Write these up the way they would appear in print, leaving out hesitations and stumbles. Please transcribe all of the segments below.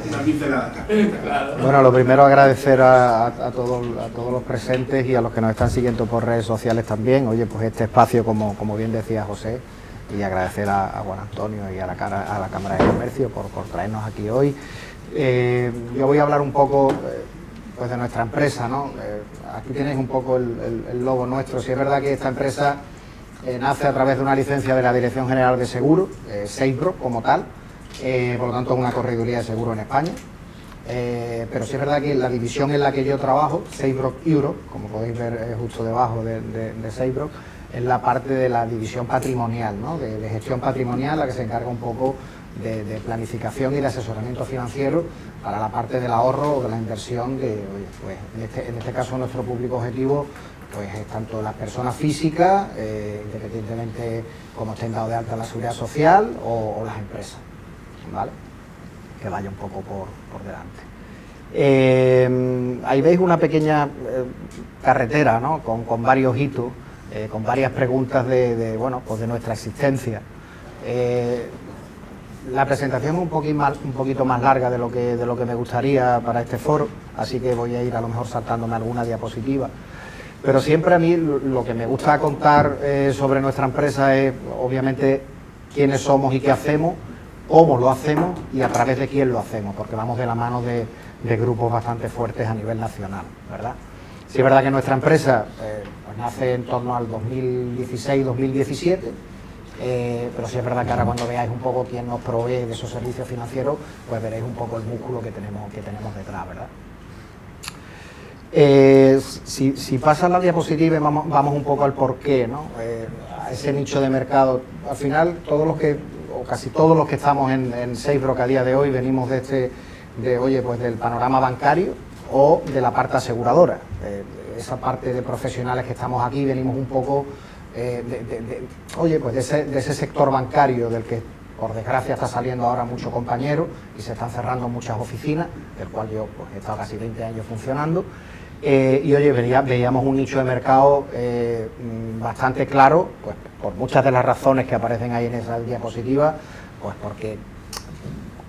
Una pincelada. Bueno, lo primero agradecer a todos los presentes y a los que nos están siguiendo por redes sociales también. Oye, pues este espacio, como bien decía José, y agradecer a Juan Antonio y a la Cámara de Comercio por traernos aquí hoy. Yo voy a hablar un poco pues de nuestra empresa, ¿no? Aquí tenéis un poco el logo nuestro. Si es verdad que esta empresa nace a través de una licencia de la Dirección General de Seguros, SafeBroker como tal, por lo tanto es una correduría de seguro en España. Pero sí es verdad que la división en la que yo trabajo, SafeBroker Europe, como podéis ver justo debajo de SafeBroker, es la parte de la división patrimonial, ¿no? de gestión patrimonial, la que se encarga un poco de planificación y de asesoramiento financiero para la parte del ahorro o de la inversión de, oye, pues en este caso nuestro público objetivo pues es tanto las personas físicas, independientemente como estén dados de alta en la seguridad social o las empresas, ¿vale? Que vaya un poco por delante. Ahí veis una pequeña carretera, ¿no? con varios hitos, con varias preguntas bueno, pues de nuestra existencia. La presentación es un poquito más larga de lo que me gustaría para este foro, así que voy a ir a lo mejor saltándome alguna diapositiva. Pero siempre a mí lo que me gusta contar sobre nuestra empresa es obviamente quiénes somos y qué hacemos, cómo lo hacemos y a través de quién lo hacemos, porque vamos de la mano de grupos bastante fuertes a nivel nacional, ¿verdad? Sí es verdad que nuestra empresa pues nace en torno al 2016-2017, pero sí es verdad que ahora cuando veáis un poco quién nos provee de esos servicios financieros, pues veréis un poco el músculo que tenemos detrás, ¿verdad? Si pasa la diapositiva y vamos un poco al porqué, ¿no? A ese nicho de mercado. Al final, casi todos los que estamos en SafeBroker a día de hoy venimos pues del panorama bancario o de la parte aseguradora. Esa parte de profesionales que estamos aquí venimos un poco pues de ese sector bancario del que por desgracia está saliendo ahora muchos compañeros y se están cerrando muchas oficinas, del cual yo pues, he estado casi 20 años funcionando. Y oye, veíamos un nicho de mercado bastante claro, pues por muchas de las razones que aparecen ahí en esa diapositiva, pues porque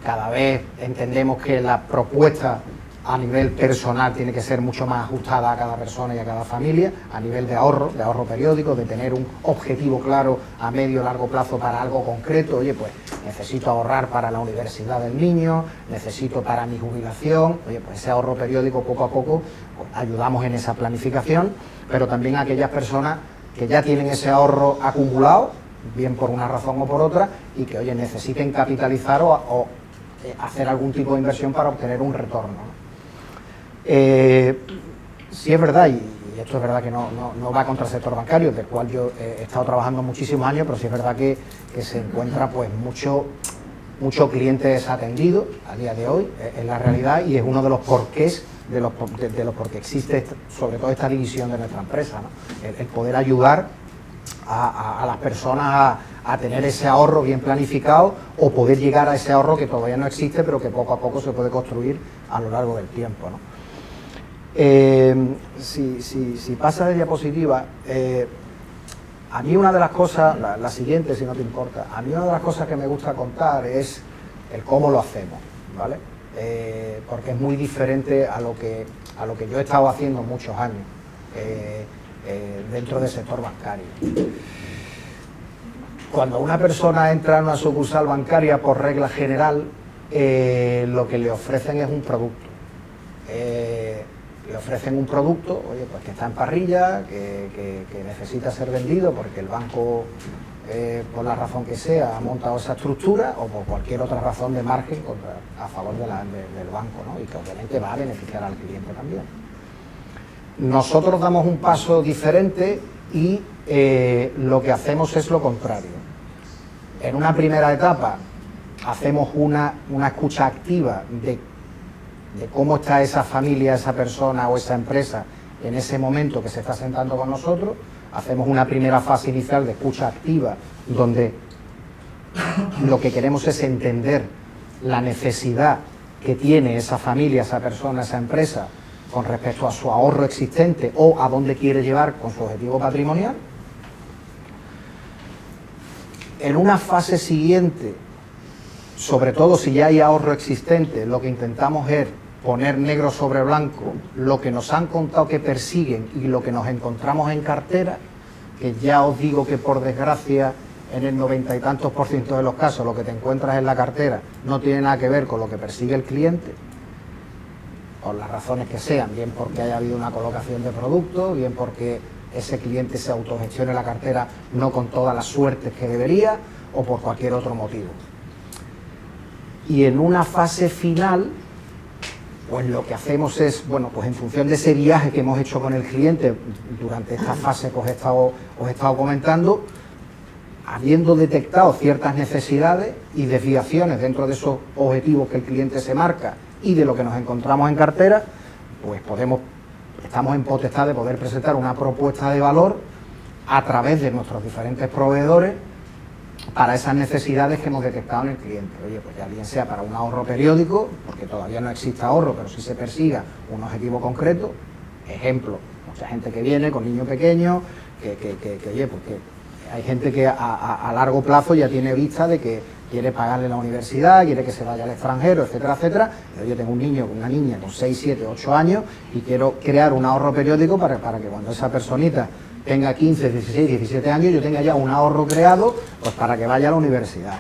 cada vez entendemos que la propuesta a nivel personal tiene que ser mucho más ajustada a cada persona y a cada familia, a nivel de ahorro periódico, de tener un objetivo claro a medio o largo plazo para algo concreto. Oye, pues necesito ahorrar para la universidad del niño, necesito para mi jubilación. Oye, pues ese ahorro periódico poco a poco pues, ayudamos en esa planificación, pero también a aquellas personas que ya tienen ese ahorro acumulado, bien por una razón o por otra, y que, oye, necesiten capitalizar o hacer algún tipo de inversión para obtener un retorno, ¿no? Sí es verdad, y esto es verdad que no va contra el sector bancario, del cual yo he estado trabajando muchísimos años, pero sí es verdad que se encuentra pues mucho cliente desatendido a día de hoy, es la realidad, y es uno de los porqués de los por qué existe sobre todo esta división de nuestra empresa, ¿no? El poder ayudar a las personas a tener ese ahorro bien planificado o poder llegar a ese ahorro que todavía no existe, pero que poco a poco se puede construir a lo largo del tiempo, ¿no? Si pasa de diapositiva, a mí una de las cosas, la siguiente si no te importa, a mí una de las cosas que me gusta contar es el cómo lo hacemos, ¿vale? Porque es muy diferente a lo que yo he estado haciendo muchos años dentro del sector bancario. Cuando una persona entra en una sucursal bancaria, por regla general, lo que le ofrecen es un producto. Le ofrecen un producto, oye, pues que está en parrilla, que necesita ser vendido porque el banco, por la razón que sea, ha montado esa estructura o por cualquier otra razón de margen a favor del banco, ¿no? Y que obviamente va a beneficiar al cliente también. Nosotros damos un paso diferente y lo que hacemos es lo contrario. En una primera etapa hacemos una escucha activa de cómo está esa familia, esa persona o esa empresa en ese momento que se está sentando con nosotros. Hacemos una primera fase inicial de escucha activa donde lo que queremos es entender la necesidad que tiene esa familia, esa persona, esa empresa con respecto a su ahorro existente o a dónde quiere llevar con su objetivo patrimonial. En una fase siguiente sobre todo si ya hay ahorro existente, lo que intentamos es poner negro sobre blanco lo que nos han contado que persiguen y lo que nos encontramos en cartera, que ya os digo que por desgracia en el 90 y tantos % de los casos lo que te encuentras en la cartera no tiene nada que ver con lo que persigue el cliente, por las razones que sean, bien porque haya habido una colocación de productos, bien porque ese cliente se autogestione la cartera no con todas las suertes que debería, o por cualquier otro motivo. Y en una fase final, pues lo que hacemos es, bueno, pues en función de ese viaje que hemos hecho con el cliente durante esta fase que os he estado comentando, habiendo detectado ciertas necesidades y desviaciones dentro de esos objetivos que el cliente se marca y de lo que nos encontramos en cartera, pues estamos en potestad de poder presentar una propuesta de valor a través de nuestros diferentes proveedores para esas necesidades que hemos detectado en el cliente. Oye, pues ya bien sea para un ahorro periódico, porque todavía no existe ahorro, pero sí se persiga un objetivo concreto. Ejemplo, mucha gente que viene con niños pequeños, oye, pues que hay gente que a largo plazo ya tiene vista de que quiere pagarle la universidad, quiere que se vaya al extranjero, etcétera, etcétera. Pero yo tengo un niño, una niña con 6, 7, 8 años y quiero crear un ahorro periódico para que cuando esa personita tenga 15, 16, 17 años, yo tenga ya un ahorro creado pues para que vaya a la universidad.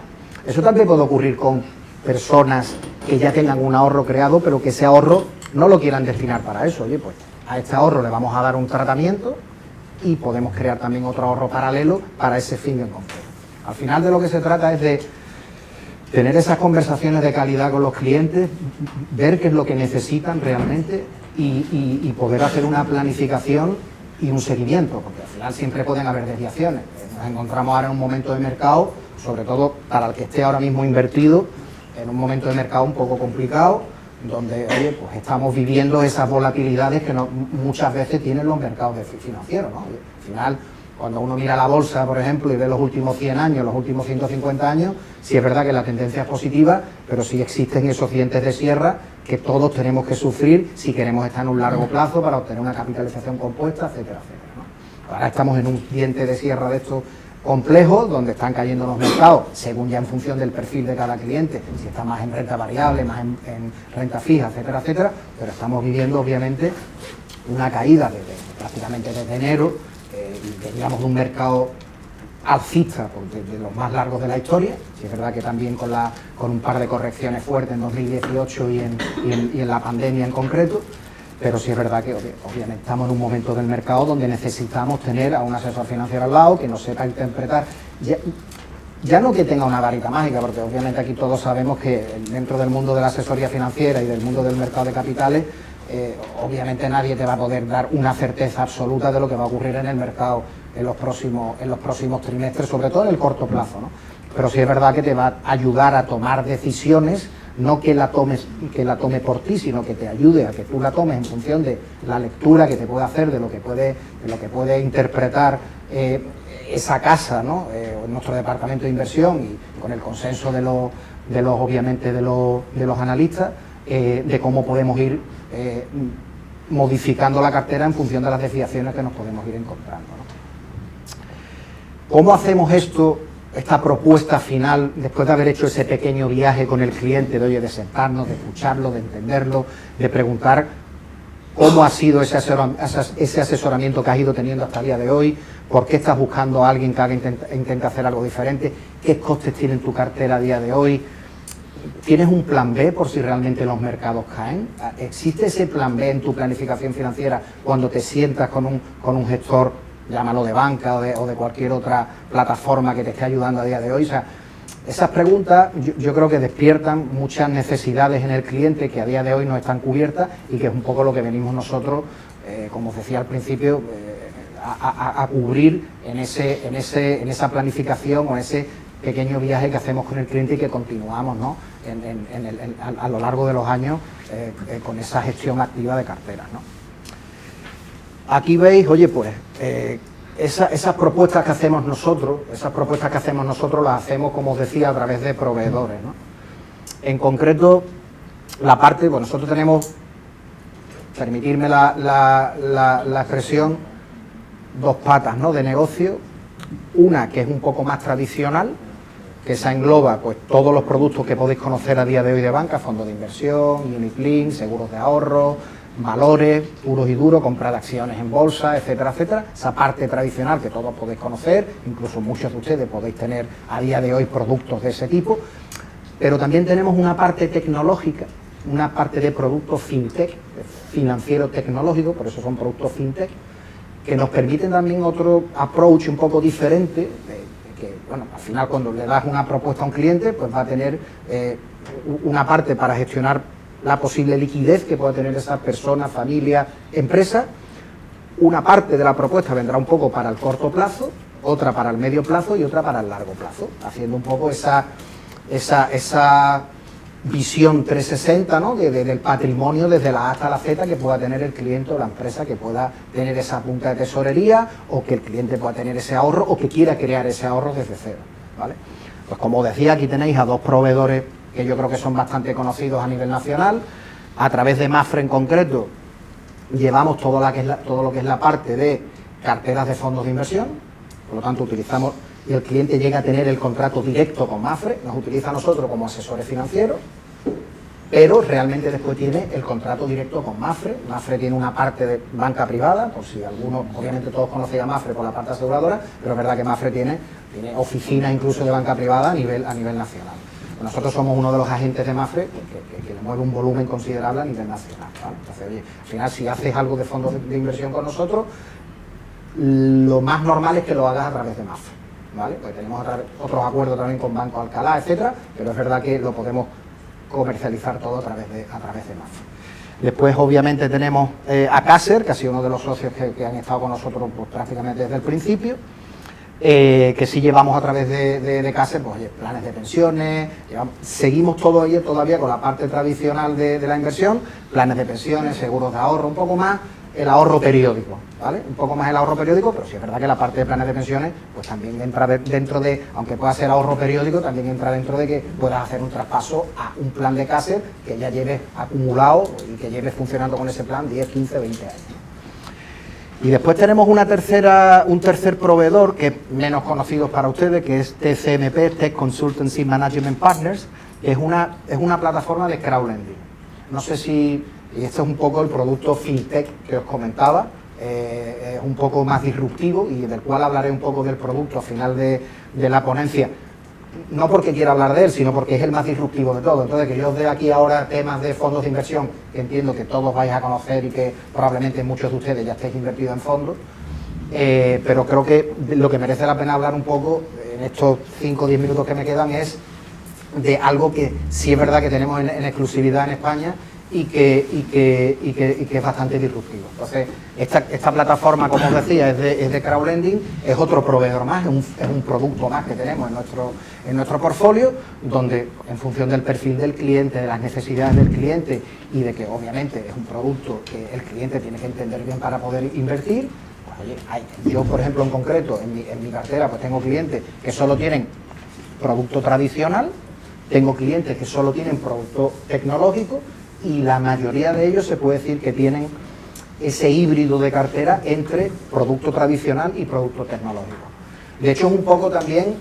Eso también puede ocurrir con personas que ya tengan un ahorro creado, pero que ese ahorro no lo quieran destinar para eso. Oye, pues a este ahorro le vamos a dar un tratamiento y podemos crear también otro ahorro paralelo para ese fin en concreto. Al final de lo que se trata es de tener esas conversaciones de calidad con los clientes, ver qué es lo que necesitan realmente y poder hacer una planificación y un seguimiento, porque al final siempre pueden haber desviaciones. Nos encontramos ahora en un momento de mercado, sobre todo para el que esté ahora mismo invertido, en un momento de mercado un poco complicado, donde oye, pues estamos viviendo esas volatilidades que muchas veces tienen los mercados financieros, ¿no? Al final, cuando uno mira la bolsa, por ejemplo, y ve los últimos 100 años, los últimos 150 años, sí es verdad que la tendencia es positiva, pero sí existen esos dientes de sierra que todos tenemos que sufrir si queremos estar en un largo plazo para obtener una capitalización compuesta, etcétera, etcétera, ¿no? Ahora estamos en un diente de sierra de estos complejos, donde están cayendo los mercados, según ya en función del perfil de cada cliente, si está más en renta variable, más en renta fija, etcétera, etcétera, pero estamos viviendo obviamente una caída prácticamente desde enero, y veníamos de un mercado alcista de los más largos de la historia. Sí es verdad que también con un par de correcciones fuertes en 2018 y en la pandemia en concreto, pero sí es verdad que obviamente estamos en un momento del mercado donde necesitamos tener a un asesor financiero al lado que nos sepa interpretar, ya no que tenga una varita mágica, porque obviamente aquí todos sabemos que dentro del mundo de la asesoría financiera y del mundo del mercado de capitales, obviamente nadie te va a poder dar una certeza absoluta de lo que va a ocurrir en el mercado en los próximos trimestres, sobre todo en el corto plazo, ¿no? Pero sí es verdad que te va a ayudar a tomar decisiones, no que la tome por ti, sino que te ayude a que tú la tomes en función de la lectura que te puede hacer, de lo que puede interpretar esa casa, ¿no? Nuestro departamento de inversión, y con el consenso de los analistas, de cómo podemos ir modificando la cartera en función de las desviaciones que nos podemos ir encontrando, ¿no? ¿Cómo hacemos esta propuesta final, después de haber hecho ese pequeño viaje con el cliente, de sentarnos, de escucharlo, de entenderlo, de preguntar cómo ha sido ese asesoramiento que has ido teniendo hasta el día de hoy, por qué estás buscando a alguien que intente hacer algo diferente, qué costes tiene tu cartera a día de hoy? ¿Tienes un plan B por si realmente los mercados caen? ¿Existe ese plan B en tu planificación financiera cuando te sientas con un gestor, llámalo de banca o de cualquier otra plataforma que te esté ayudando a día de hoy? O sea, esas preguntas yo creo que despiertan muchas necesidades en el cliente que a día de hoy no están cubiertas, y que es un poco lo que venimos nosotros, como os decía al principio, a cubrir en esa planificación o en ese pequeño viaje que hacemos con el cliente y que continuamos, ¿no? A lo largo de los años con esa gestión activa de carteras, ¿no? Aquí veis, oye, pues esas propuestas que hacemos nosotros, las hacemos, como os decía, a través de proveedores, ¿no? En concreto, la parte, pues nosotros tenemos, permitirme la expresión, dos patas, ¿no?, de negocio. Una que es un poco más tradicional, que esa engloba pues todos los productos que podéis conocer a día de hoy de banca, fondos de inversión, unit-link, seguros de ahorro, valores puros y duros, compra de acciones en bolsa, etcétera, etcétera. Esa parte tradicional que todos podéis conocer, incluso muchos de ustedes podéis tener a día de hoy productos de ese tipo, pero también tenemos una parte tecnológica, una parte de productos fintech, financiero tecnológico, por eso son productos fintech, que nos permiten también otro approach un poco diferente, que bueno, al final cuando le das una propuesta a un cliente, pues va a tener una parte para gestionar la posible liquidez que pueda tener esa persona, familia, empresa. Una parte de la propuesta vendrá un poco para el corto plazo, otra para el medio plazo y otra para el largo plazo, haciendo un poco esa visión 360, ¿no? Del patrimonio desde la A hasta la Z que pueda tener el cliente o la empresa, que pueda tener esa punta de tesorería, o que el cliente pueda tener ese ahorro, o que quiera crear ese ahorro desde cero, ¿vale? Pues como decía, aquí tenéis a dos proveedores que yo creo que son bastante conocidos a nivel nacional. A través de Mapfre en concreto llevamos todo lo que es la parte de carteras de fondos de inversión, por lo tanto utilizamos, y el cliente llega a tener el contrato directo con Mapfre, nos utiliza a nosotros como asesores financieros, pero realmente después tiene el contrato directo con Mapfre. Mapfre tiene una parte de banca privada, por si algunos, obviamente todos conocéis a Mapfre por la parte aseguradora, pero es verdad que Mapfre tiene oficinas incluso de banca privada a nivel nacional. Nosotros somos uno de los agentes de Mapfre que le mueve un volumen considerable a nivel nacional, ¿vale? Entonces, oye, al final si haces algo de fondos de inversión con nosotros, lo más normal es que lo hagas a través de Mapfre, ¿vale? Pues tenemos otros acuerdos también con Banco Alcalá, etcétera, pero es verdad que lo podemos comercializar todo a través de Mapfre. Después, obviamente, tenemos a Caser, que ha sido uno de los socios que han estado con nosotros pues, prácticamente desde el principio, que sí llevamos a través de Caser, pues oye, planes de pensiones, seguimos todo ello todavía con la parte tradicional de la inversión, planes de pensiones, seguros de ahorro, un poco más el ahorro periódico, ¿vale? Un poco más el ahorro periódico, pero sí es verdad que la parte de planes de pensiones, pues también entra dentro de, aunque pueda ser ahorro periódico, también entra dentro de que puedas hacer un traspaso a un plan de Caser que ya lleves acumulado y que lleves funcionando con ese plan 10, 15, 20 años. Y después tenemos un tercer proveedor que es menos conocido para ustedes, que es TCMP, Tech Consultancy Management Partners, que es una plataforma de crowdlending. No sé si, y este es un poco el producto fintech que os comentaba, es un poco más disruptivo y del cual hablaré un poco del producto al final de la ponencia. No porque quiera hablar de él, sino porque es el más disruptivo de todo. Entonces, que yo os dé aquí ahora temas de fondos de inversión, que entiendo que todos vais a conocer y que probablemente muchos de ustedes ya estéis invertidos en fondos, pero creo que lo que merece la pena hablar un poco en estos 5 o 10 minutos que me quedan es de algo que sí es verdad que tenemos en exclusividad en España y que es bastante disruptivo. Entonces, esta plataforma, como os decía, es de crowdlending, es otro proveedor más, es un producto más que tenemos en nuestro portfolio, donde en función del perfil del cliente, de las necesidades del cliente y de que obviamente es un producto que el cliente tiene que entender bien para poder invertir, pues oye, yo por ejemplo en concreto, en mi cartera, pues tengo clientes que solo tienen producto tradicional, tengo clientes que solo tienen producto tecnológico, y la mayoría de ellos se puede decir que tienen ese híbrido de cartera entre producto tradicional y producto tecnológico. De hecho, es un poco también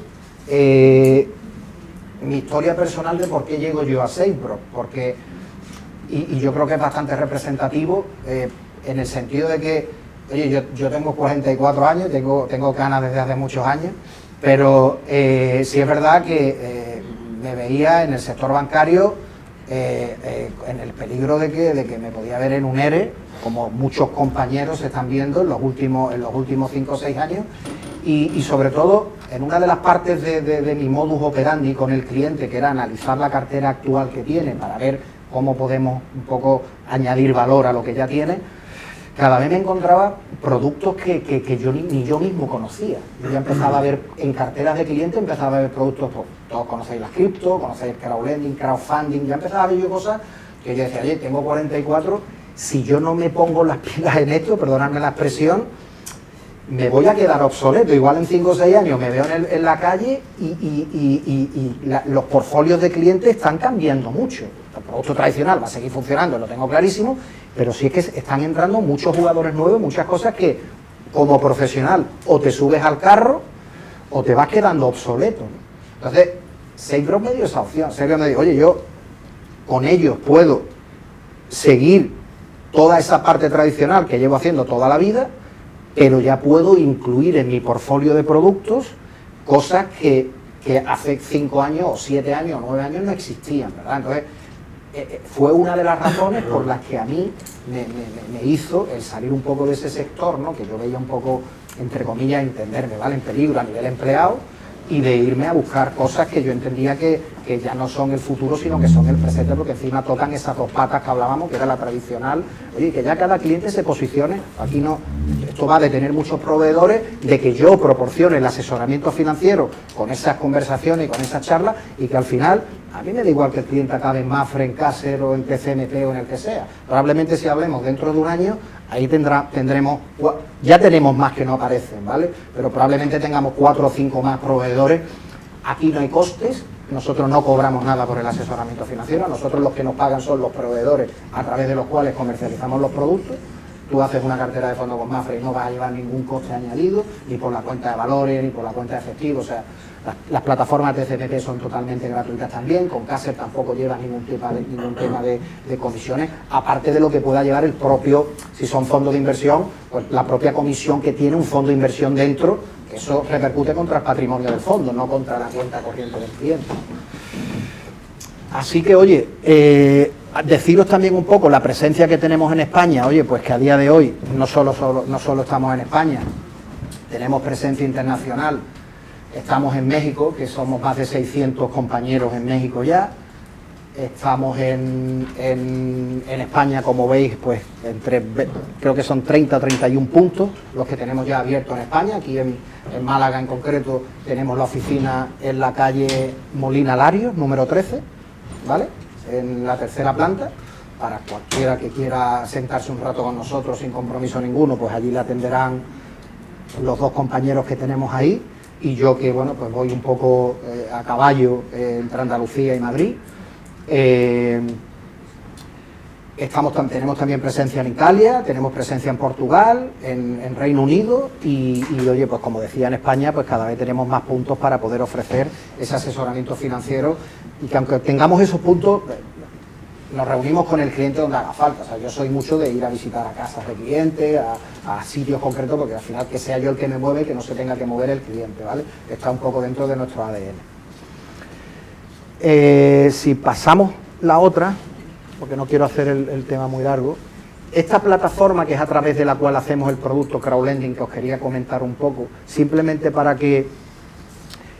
mi historia personal de por qué llego yo a SafePro, porque, y yo creo que es bastante representativo en el sentido de que, oye, yo tengo 44 años, tengo canas desde hace muchos años, pero sí es verdad que me veía en el sector bancario en el peligro de que me podía ver en un ERE, como muchos compañeros se están viendo en los últimos 5 o 6 años, y sobre todo en una de las partes de mi modus operandi con el cliente, que era analizar la cartera actual que tiene para ver cómo podemos un poco añadir valor a lo que ya tiene. Cada vez me encontraba productos que yo ni yo mismo conocía. Yo ya empezaba a ver en carteras de clientes, empezaba a ver productos, pues, todos conocéis las cripto, conocéis el crowdlending, crowdfunding, ya empezaba a ver yo cosas que yo decía, oye, tengo 44, si yo no me pongo las pilas en esto, perdonadme la expresión, me voy a quedar obsoleto. Igual en 5 o 6 años me veo en la calle y los portfolios de clientes están cambiando mucho. El producto tradicional va a seguir funcionando, lo tengo clarísimo, pero sí es que están entrando muchos jugadores nuevos, muchas cosas que como profesional o te subes al carro o te vas quedando obsoleto. Entonces, SafeGrowth me dio esa opción. SafeGrowth me dijo, oye, yo con ellos puedo seguir toda esa parte tradicional que llevo haciendo toda la vida, pero ya puedo incluir en mi portfolio de productos cosas que hace 5 años o 7 años o 9 años no existían, ¿verdad? Entonces, fue una de las razones por las que a mí me hizo el salir un poco de ese sector, ¿no? Que yo veía un poco, entre comillas, entenderme, ¿vale? En peligro a nivel empleado, y de irme a buscar cosas que yo entendía que ya no son el futuro, sino que son el presente, porque encima tocan esas dos patas que hablábamos, que era la tradicional. Oye, que ya cada cliente se posicione, aquí no, esto va de tener muchos proveedores, de que yo proporcione el asesoramiento financiero con esas conversaciones y con esas charlas, y que al final, a mí me da igual que el cliente acabe en Mapfre, en Caser o en TCMP o en el que sea. Probablemente si hablemos dentro de un año, ahí tendremos, ya tenemos más que no aparecen, ¿vale? Pero probablemente tengamos 4 o 5 más proveedores. Aquí no hay costes, nosotros no cobramos nada por el asesoramiento financiero, nosotros los que nos pagan son los proveedores a través de los cuales comercializamos los productos. Tú haces una cartera de fondo con Mapfre y no vas a llevar ningún coste añadido, ni por la cuenta de valores, ni por la cuenta de efectivo. O sea, las plataformas de CPP son totalmente gratuitas también, con Caser tampoco llevas ningún tema de comisiones, aparte de lo que pueda llevar el propio, si son fondos de inversión, pues la propia comisión que tiene un fondo de inversión dentro, que eso repercute contra el patrimonio del fondo, no contra la cuenta corriente del cliente. Así que, oye, deciros también un poco la presencia que tenemos en España. Oye, pues que a día de hoy no solo estamos en España, tenemos presencia internacional. Estamos en México, que somos más de 600 compañeros en México ya. Estamos en España, como veis, pues creo que son 30 o 31 puntos los que tenemos ya abiertos en España. Aquí en Málaga en concreto tenemos la oficina en la calle Molina Larios, número 13, ¿vale? En la tercera planta. Para cualquiera que quiera sentarse un rato con nosotros sin compromiso ninguno, pues allí le atenderán los 2 compañeros que tenemos ahí, y yo que, bueno, pues voy un poco a caballo entre Andalucía y Madrid. Tenemos también presencia en Italia, tenemos presencia en Portugal, en Reino Unido y oye, pues como decía, en España pues cada vez tenemos más puntos para poder ofrecer ese asesoramiento financiero, y que aunque tengamos esos puntos, nos reunimos con el cliente donde haga falta. O sea, yo soy mucho de ir a visitar a casas de clientes, a sitios concretos, porque al final que sea yo el que me mueve, que no se tenga que mover el cliente, ¿vale? Está un poco dentro de nuestro ADN. Si pasamos la otra, porque no quiero hacer el tema muy largo, esta plataforma, que es a través de la cual hacemos el producto crowdlending, que os quería comentar un poco, simplemente para que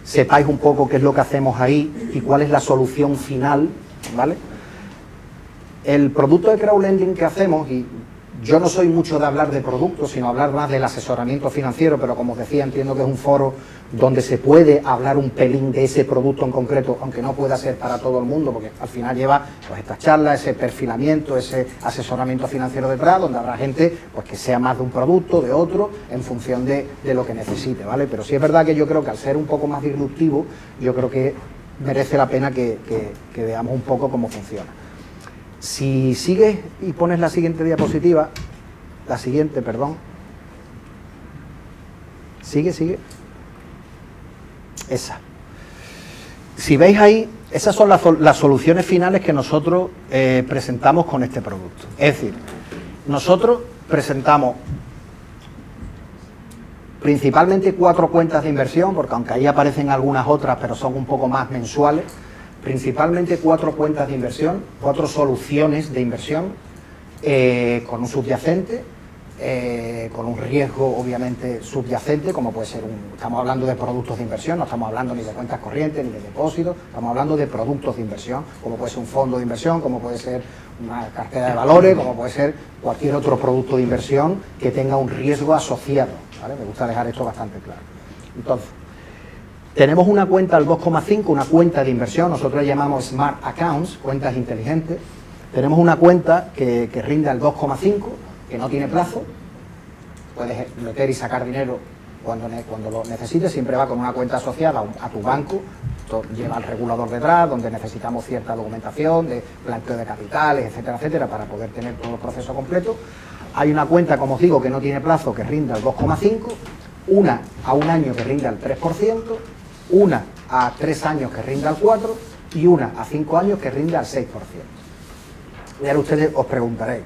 sepáis un poco qué es lo que hacemos ahí y cuál es la solución final, ¿vale? El producto de crowdlending que hacemos, y yo no soy mucho de hablar de productos, sino hablar más del asesoramiento financiero, pero como os decía, entiendo que es un foro donde se puede hablar un pelín de ese producto en concreto, aunque no pueda ser para todo el mundo, porque al final lleva pues estas charlas, ese perfilamiento, ese asesoramiento financiero detrás, donde habrá gente pues que sea más de un producto, de otro, en función de lo que necesite, ¿vale? Pero sí es verdad que yo creo que al ser un poco más disruptivo, yo creo que merece la pena que veamos un poco cómo funciona. Si sigues y pones la siguiente diapositiva, la siguiente, perdón. Sigue. Esa. Si veis ahí, esas son las soluciones finales que nosotros presentamos con este producto. Es decir, nosotros presentamos principalmente 4 cuentas de inversión, porque aunque ahí aparecen algunas otras, pero son un poco más mensuales. Principalmente 4 cuentas de inversión, 4 soluciones de inversión, con un subyacente, con un riesgo obviamente subyacente, como puede ser estamos hablando de productos de inversión, no estamos hablando ni de cuentas corrientes ni de depósitos, estamos hablando de productos de inversión, como puede ser un fondo de inversión, como puede ser una cartera de valores, como puede ser cualquier otro producto de inversión que tenga un riesgo asociado, ¿vale? Me gusta dejar esto bastante claro. Entonces, tenemos una cuenta al 2,5, una cuenta de inversión, nosotros la llamamos Smart Accounts, cuentas inteligentes. Tenemos una cuenta que rinde al 2,5, que no tiene plazo, puedes meter y sacar dinero cuando lo necesites, siempre va con una cuenta asociada a tu banco, esto lleva el regulador detrás, donde necesitamos cierta documentación de planteo de capitales, etcétera, etcétera, para poder tener todo el proceso completo. Hay una cuenta, como os digo, que no tiene plazo, que rinde al 2,5, una a un año que rinde al 3%, una a 3 años que rinde al 4% y una a 5 años que rinde al 6%. Y ahora ustedes os preguntaréis,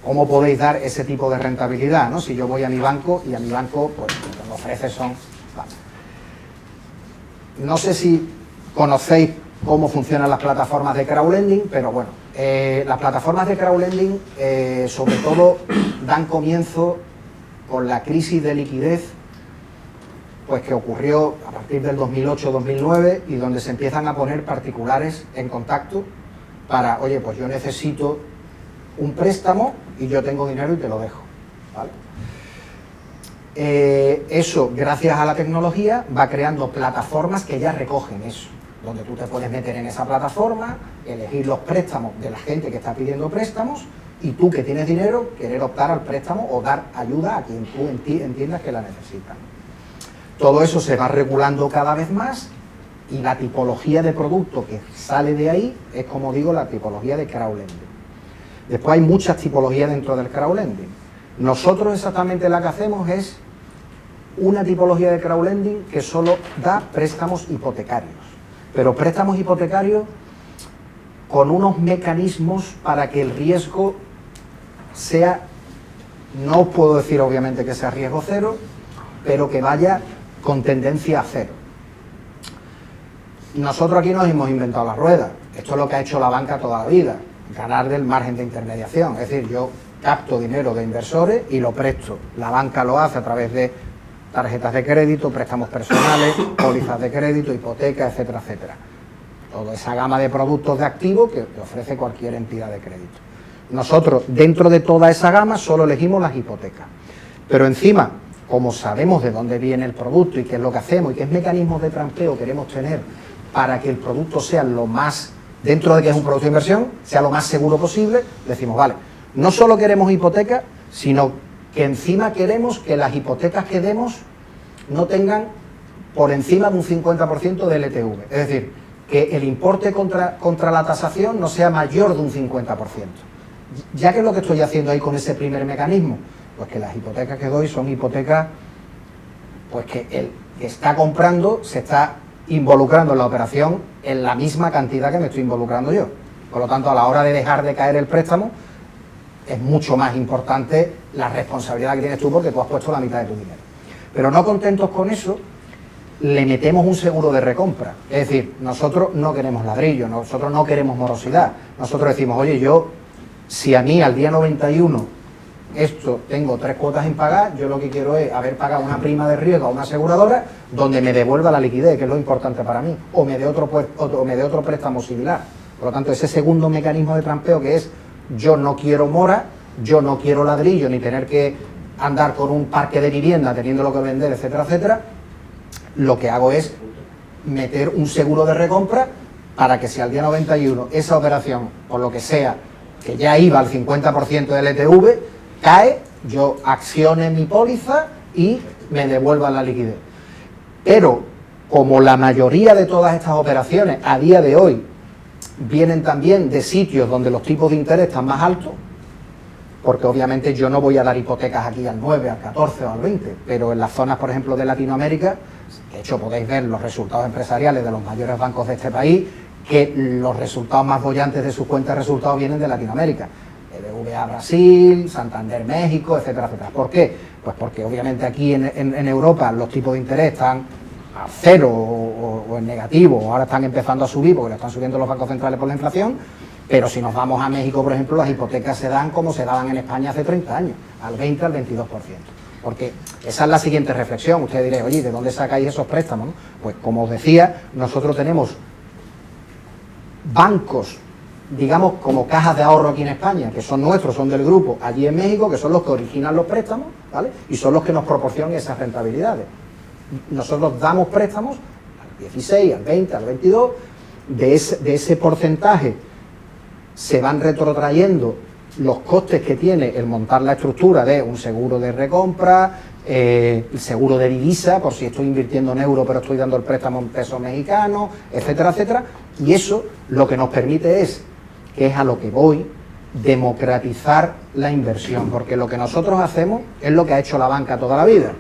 ¿cómo podéis dar ese tipo de rentabilidad, ¿no? Si yo voy a mi banco y a mi banco, pues lo que me ofrece son... Vale. No sé si conocéis cómo funcionan las plataformas de crowdlending, pero bueno, las plataformas de crowdlending sobre todo dan comienzo con la crisis de liquidez pues que ocurrió a partir del 2008-2009 y donde se empiezan a poner particulares en contacto para, oye, pues yo necesito un préstamo y yo tengo dinero y te lo dejo, ¿vale? Eso, gracias a la tecnología, va creando plataformas que ya recogen eso, donde tú te puedes meter en esa plataforma, elegir los préstamos de la gente que está pidiendo préstamos y tú que tienes dinero, querer optar al préstamo o dar ayuda a quien tú entiendas que la necesita. Todo eso se va regulando cada vez más y la tipología de producto que sale de ahí es, como digo, la tipología de crowdlending. Después hay muchas tipologías dentro del crowdlending. Nosotros exactamente la que hacemos es una tipología de crowdlending que solo da préstamos hipotecarios, pero préstamos hipotecarios con unos mecanismos para que el riesgo sea, no os puedo decir obviamente que sea riesgo cero, pero que vaya con tendencia a cero. Nosotros aquí nos hemos inventado la rueda, esto es lo que ha hecho la banca toda la vida, ganar del margen de intermediación, es decir, yo capto dinero de inversores y lo presto, la banca lo hace a través de tarjetas de crédito, préstamos personales, pólizas de crédito, hipotecas, etcétera, etcétera. Toda esa gama de productos de activos que ofrece cualquier entidad de crédito. Nosotros, dentro de toda esa gama, solo elegimos las hipotecas. Pero encima, como sabemos de dónde viene el producto y qué es lo que hacemos y qué mecanismos de trampeo queremos tener para que el producto sea lo más, dentro de que es un producto de inversión, sea lo más seguro posible, decimos, vale, no solo queremos hipotecas, sino que encima queremos que las hipotecas que demos no tengan por encima de un 50% de LTV. Es decir, que el importe contra la tasación no sea mayor de un 50%. Ya que es lo que estoy haciendo ahí con ese primer mecanismo, pues que las hipotecas que doy son hipotecas pues que el que está comprando se está involucrando en la operación en la misma cantidad que me estoy involucrando yo. Por lo tanto, a la hora de dejar de caer el préstamo, es mucho más importante la responsabilidad que tienes tú porque tú has puesto la mitad de tu dinero. Pero no contentos con eso, le metemos un seguro de recompra. Es decir, nosotros no queremos ladrillo, nosotros no queremos morosidad. Nosotros decimos, oye, yo, si a mí al día 91 esto tengo 3 cuotas en pagar, yo lo que quiero es haber pagado una prima de riesgo a una aseguradora donde me devuelva la liquidez, que es lo importante para mí, o me dé otro préstamo similar. Por lo tanto, ese segundo mecanismo de trampeo que es yo no quiero mora, yo no quiero ladrillo, ni tener que andar con un parque de vivienda teniéndolo que vender, etcétera, etcétera, lo que hago es meter un seguro de recompra para que si al día 91 esa operación, por lo que sea, que ya iba al 50% del LTV, cae, yo accione mi póliza y me devuelvan la liquidez. Pero, como la mayoría de todas estas operaciones a día de hoy vienen también de sitios donde los tipos de interés están más altos, porque obviamente yo no voy a dar hipotecas aquí al 9, al 14 o al 20, pero en las zonas, por ejemplo, de Latinoamérica, de hecho podéis ver los resultados empresariales de los mayores bancos de este país, que los resultados más bollantes de sus cuentas de resultados vienen de Latinoamérica. BBVA Brasil, Santander México, etcétera, etcétera. ¿Por qué? Pues porque obviamente aquí en Europa los tipos de interés están a cero o en negativo, ahora están empezando a subir porque lo están subiendo los bancos centrales por la inflación, pero si nos vamos a México, por ejemplo, las hipotecas se dan como se daban en España hace 30 años, al 20 al 22%. Porque esa es la siguiente reflexión. Ustedes diréis, oye, ¿de dónde sacáis esos préstamos? Pues como os decía, nosotros tenemos bancos, digamos, como cajas de ahorro aquí en España, que son nuestros, son del grupo, allí en México, que son los que originan los préstamos, ¿vale? Y son los que nos proporcionan esas rentabilidades. Nosotros damos préstamos al 16, al 20, al 22, de ese porcentaje se van retrotrayendo los costes que tiene el montar la estructura de un seguro de recompra, el seguro de divisa, por si estoy invirtiendo en euro pero estoy dando el préstamo en pesos mexicanos, etcétera, etcétera, y eso lo que nos permite es, que es a lo que voy, democratizar la inversión, porque lo que nosotros hacemos es lo que ha hecho la banca toda la vida,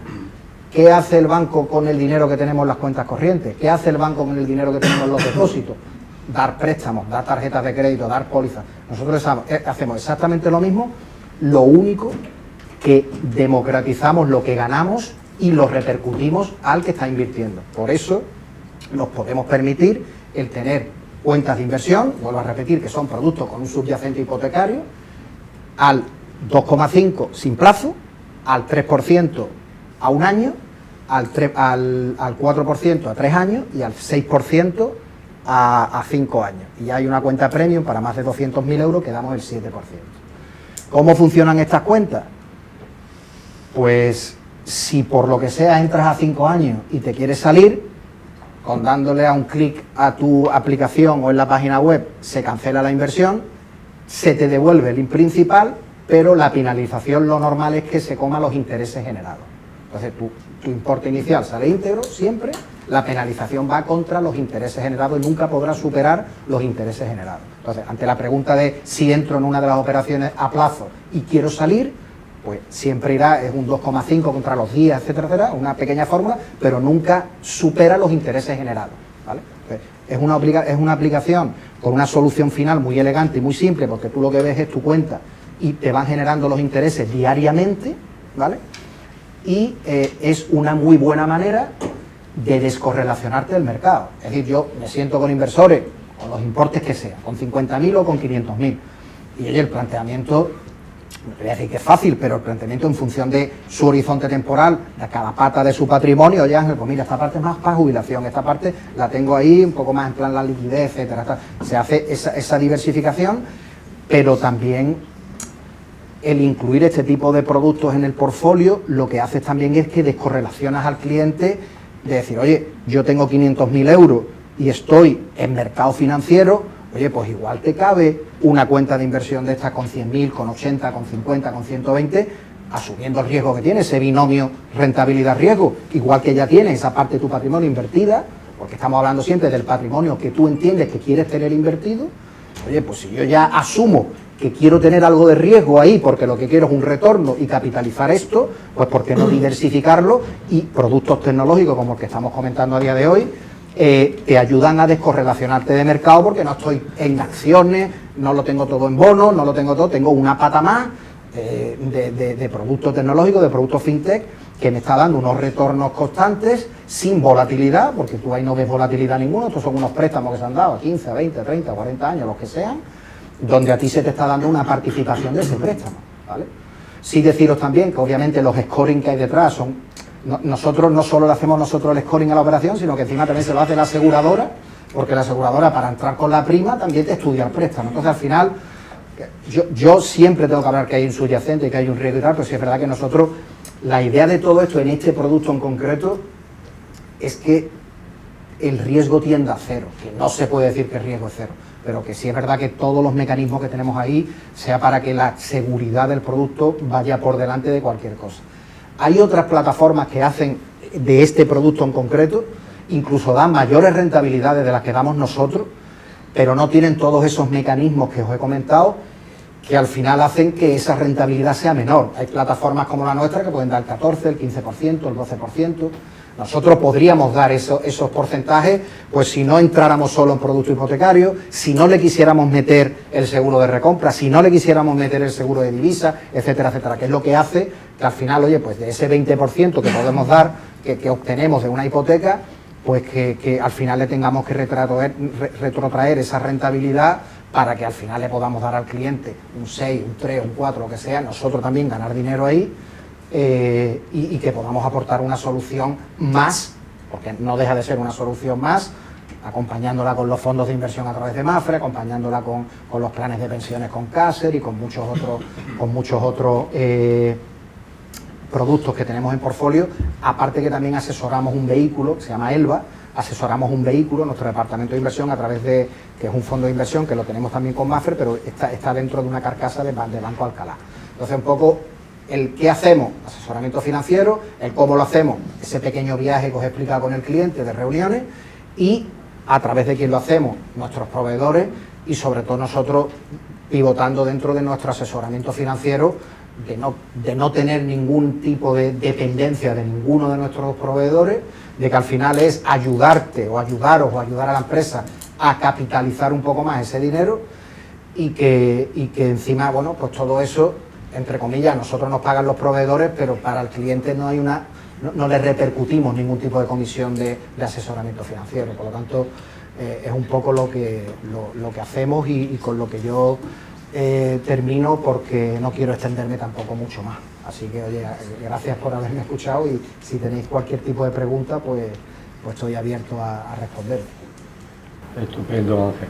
¿Qué hace el banco con el dinero que tenemos en las cuentas corrientes? ¿Qué hace el banco con el dinero que tenemos en los depósitos? Dar préstamos, dar tarjetas de crédito, dar pólizas. Nosotros hacemos exactamente lo mismo, lo único que democratizamos lo que ganamos y lo repercutimos al que está invirtiendo. Por eso nos podemos permitir el tener cuentas de inversión, vuelvo a repetir que son productos con un subyacente hipotecario, al 2,5 sin plazo, al 3% a un año, al 4% a 3 años y al 6% a 5 años. Y hay una cuenta premium para más de 200.000 euros que damos el 7%. ¿Cómo funcionan estas cuentas? Pues si por lo que sea entras a 5 años y te quieres salir, con dándole a un clic a tu aplicación o en la página web se cancela la inversión, se te devuelve el principal, pero la penalización lo normal es que se coma los intereses generados. Entonces tu importe inicial sale íntegro siempre, la penalización va contra los intereses generados y nunca podrá superar los intereses generados. Entonces, ante la pregunta de si entro en una de las operaciones a plazo y quiero salir, pues siempre irá, es un 2,5 contra los días, etcétera, etcétera, una pequeña fórmula, pero nunca supera los intereses generados, ¿vale? Entonces, es una aplicación con una solución final muy elegante y muy simple, porque tú lo que ves es tu cuenta y te van generando los intereses diariamente, ¿vale? Y es una muy buena manera de descorrelacionarte del mercado. Es decir, yo me siento con inversores, con los importes que sean, con 50.000 o con 500.000, y oye, el planteamiento, no te voy a decir que es fácil, pero el planteamiento en función de su horizonte temporal, de cada pata de su patrimonio, oye Ángel, pues mira, esta parte es más para jubilación, esta parte la tengo ahí un poco más en plan la liquidez, etcétera. Se hace esa diversificación, pero también el incluir este tipo de productos en el portfolio, lo que haces también es que descorrelacionas al cliente de decir, oye, yo tengo 500.000 euros y estoy en mercado financiero, oye, pues igual te cabe una cuenta de inversión de estas con 100.000, con 80, con 50, con 120, asumiendo el riesgo que tiene, ese binomio rentabilidad-riesgo, igual que ya tienes esa parte de tu patrimonio invertida, porque estamos hablando siempre del patrimonio que tú entiendes que quieres tener invertido. Oye, pues si yo ya asumo que quiero tener algo de riesgo ahí porque lo que quiero es un retorno y capitalizar esto, pues ¿por qué no diversificarlo? Y productos tecnológicos como el que estamos comentando a día de hoy te ayudan a descorrelacionarte de mercado, porque no estoy en acciones, no lo tengo todo en bonos, no lo tengo todo, tengo una pata más de productos tecnológicos, de productos fintech, que me está dando unos retornos constantes, sin volatilidad, porque tú ahí no ves volatilidad ninguna. Estos son unos préstamos que se han dado a 15, 20, 30, 40 años, los que sean, donde a ti se te está dando una participación de ese préstamo, ¿vale? Sí deciros también que obviamente los scoring que hay detrás son... nosotros no solo le hacemos nosotros el scoring a la operación, sino que encima también se lo hace la aseguradora, porque la aseguradora, para entrar con la prima, también te estudia el préstamo. Entonces al final, yo siempre tengo que hablar que hay un subyacente, que hay un riesgo y tal, pero sí es verdad que nosotros, la idea de todo esto en este producto en concreto es que el riesgo tiende a cero, que no se puede decir que el riesgo es cero, pero que sí es verdad que todos los mecanismos que tenemos ahí sea para que la seguridad del producto vaya por delante de cualquier cosa. Hay otras plataformas que hacen de este producto en concreto, incluso dan mayores rentabilidades de las que damos nosotros, pero no tienen todos esos mecanismos que os he comentado, que al final hacen que esa rentabilidad sea menor. Hay plataformas como la nuestra que pueden dar el 14, el 15%, el 12%. Nosotros podríamos dar esos porcentajes, pues si no entráramos solo en producto hipotecario, si no le quisiéramos meter el seguro de recompra, si no le quisiéramos meter el seguro de divisa, etcétera, etcétera, que es lo que hace que al final, oye, pues de ese 20% que podemos dar, que obtenemos de una hipoteca, pues que al final le tengamos que retrotraer esa rentabilidad para que al final le podamos dar al cliente un 6, un 3, un 4, lo que sea, nosotros también ganar dinero ahí. Y que podamos aportar una solución más, porque no deja de ser una solución más, acompañándola con los fondos de inversión a través de Mapfre, acompañándola con los planes de pensiones con Caser y con muchos otros productos que tenemos en portfolio. Aparte que también asesoramos un vehículo que se llama Elba, asesoramos un vehículo, nuestro departamento de inversión, a través de, que es un fondo de inversión que lo tenemos también con Mapfre, pero está dentro de una carcasa de Banco Alcalá. Entonces un poco el qué hacemos, asesoramiento financiero, el cómo lo hacemos, ese pequeño viaje que os he explicado con el cliente de reuniones, y a través de quién lo hacemos, nuestros proveedores, y sobre todo nosotros pivotando dentro de nuestro asesoramiento financiero de no tener ningún tipo de dependencia de ninguno de nuestros proveedores, de que al final es ayudarte o ayudaros o ayudar a la empresa a capitalizar un poco más ese dinero y que encima, bueno, pues todo eso, entre comillas, nosotros nos pagan los proveedores, pero para el cliente no hay no le repercutimos ningún tipo de comisión de asesoramiento financiero. Por lo tanto, es un poco lo que hacemos y con lo que yo termino, porque no quiero extenderme tampoco mucho más. Así que, oye, gracias por haberme escuchado y si tenéis cualquier tipo de pregunta, pues estoy abierto a responder. Estupendo, Ángel.